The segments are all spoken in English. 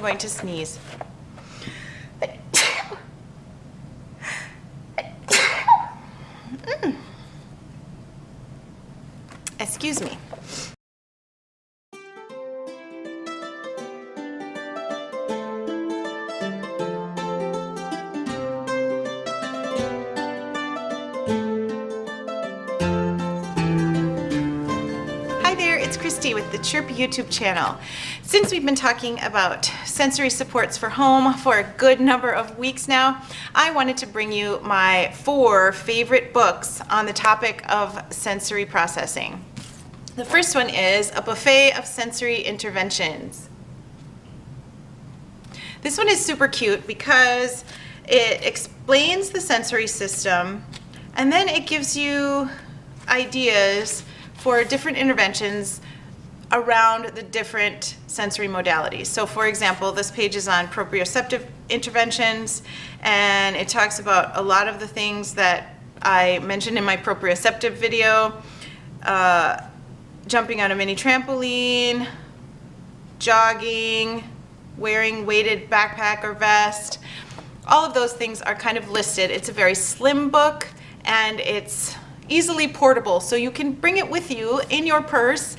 I'm going to sneeze. Excuse me. With the Chirp YouTube channel. Since we've been talking about sensory supports for home for a good number of weeks now, I wanted to bring you my 4 favorite books on the topic of sensory processing. The first one is A Buffet of Sensory Interventions. This one is super cute because it explains the sensory system and then it gives you ideas for different interventions around the different sensory modalities. So for example, this page is on proprioceptive interventions, and it talks about a lot of the things that I mentioned in my proprioceptive video, jumping on a mini trampoline, jogging, wearing weighted backpack or vest. All of those things are kind of listed. It's a very slim book and it's easily portable, so you can bring it with you in your purse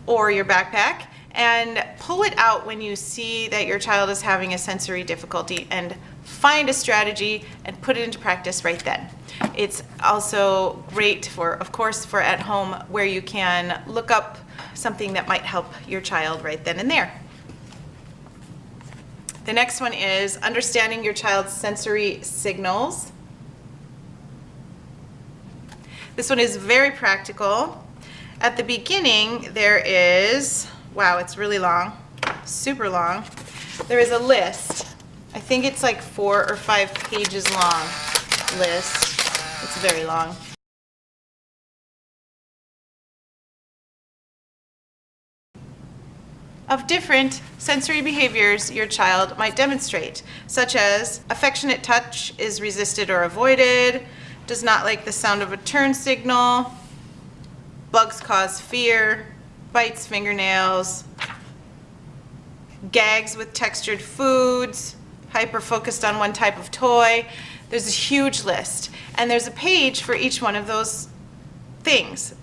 or your backpack and pull it out when you see that your child is having a sensory difficulty and find a strategy and put it into practice right then. It's also great for, of course, for at home where you can look up something that might help your child right then and there. The next one is Understanding Your Child's Sensory Signals. This one is very practical. At the beginning, there is, wow, it's really long, super long. There is a list. I think it's like 4 or 5 pages long list. It's very long. Of different sensory behaviors your child might demonstrate, such as affectionate touch is resisted or avoided, does not like the sound of a turn signal, bugs cause fear, bites fingernails, gags with textured foods, hyper-focused on one type of toy. There's a huge list, and there's a page for each one of those things.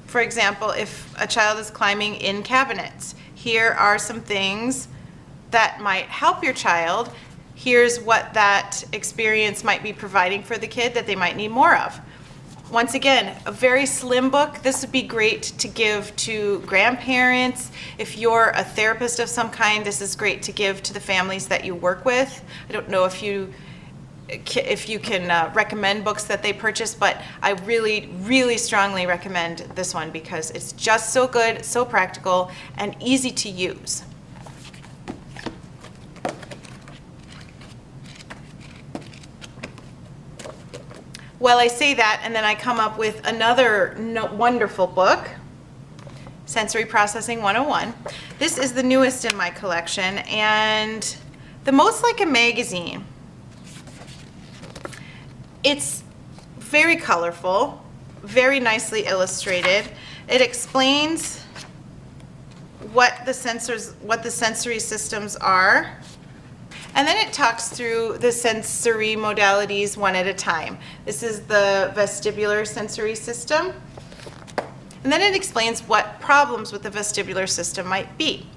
For example, if a child is climbing in cabinets, here are some things that might help your child. Here's what that experience might be providing for the kid that they might need more of. Once again, a very slim book. This would be great to give to grandparents. If you're a therapist of some kind, this is great to give to the families that you work with. I don't know if you can recommend books that they purchase, but I really strongly recommend this one because it's just so good, so practical, and easy to use. Well, I say that and then I come up with another wonderful book, Sensory Processing 101. This is the newest in my collection and the most like a magazine. It's very colorful, very nicely illustrated. It explains what the sensory systems are. And then it talks through the sensory modalities one at a time. This is the vestibular sensory system. And then it explains what problems with the vestibular system might be.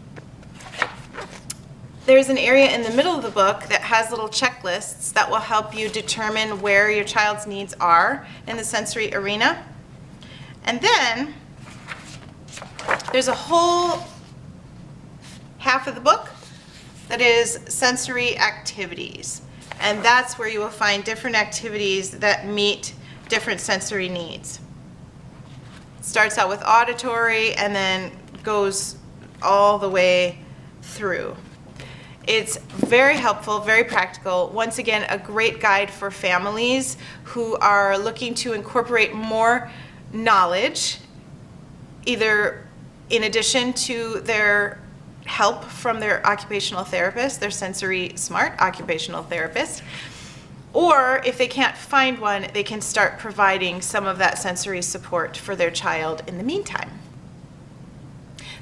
There's an area in the middle of the book that has little checklists that will help you determine where your child's needs are in the sensory arena. And then there's a whole half of the book that is sensory activities, and that's where you will find different activities that meet different sensory needs. It starts out with auditory and then goes all the way through. It's very helpful, very practical. Once again, a great guide for families who are looking to incorporate more knowledge, either in addition to their help from their occupational therapist, their sensory smart occupational therapist, or if they can't find one, they can start providing some of that sensory support for their child in the meantime.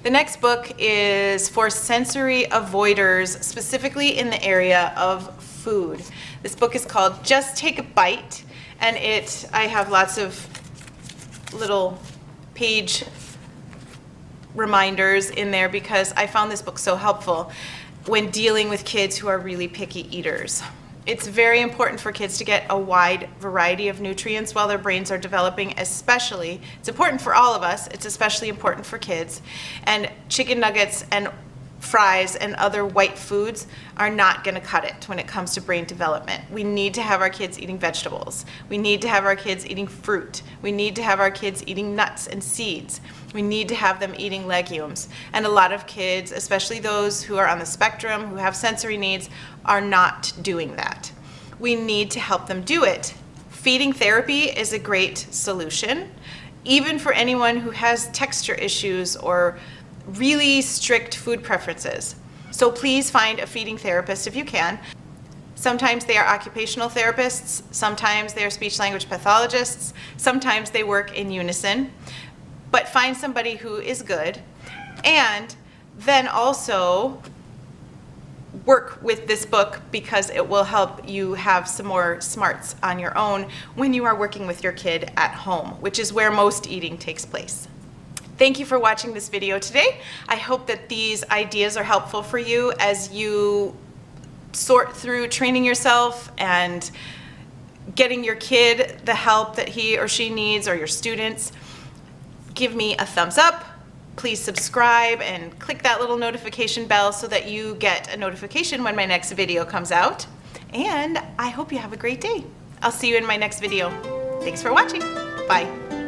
The next book is for sensory avoiders, specifically in the area of food. This book is called Just Take a Bite, and I have lots of little page reminders in there because I found this book so helpful when dealing with kids who are really picky eaters. It's very important for kids to get a wide variety of nutrients while their brains are developing, especially. It's important for all of us, it's especially important for kids. And chicken nuggets and fries and other white foods are not going to cut it when it comes to brain development. We need to have our kids eating vegetables. We need to have our kids eating fruit. We need to have our kids eating nuts and seeds. We need to have them eating legumes. And a lot of kids, especially those who are on the spectrum, who have sensory needs, are not doing that. We need to help them do it. Feeding therapy is a great solution, even for anyone who has texture issues or really strict food preferences. So please find a feeding therapist if you can. Sometimes they are occupational therapists, sometimes they are speech language pathologists, sometimes they work in unison. But find somebody who is good, and then also work with this book because it will help you have some more smarts on your own when you are working with your kid at home, which is where most eating takes place. Thank you for watching this video today. I hope that these ideas are helpful for you as you sort through training yourself and getting your kid the help that he or she needs, or your students. Give me a thumbs up, please subscribe and click that little notification bell so that you get a notification when my next video comes out. And I hope you have a great day. I'll see you in my next video. Thanks for watching. Bye.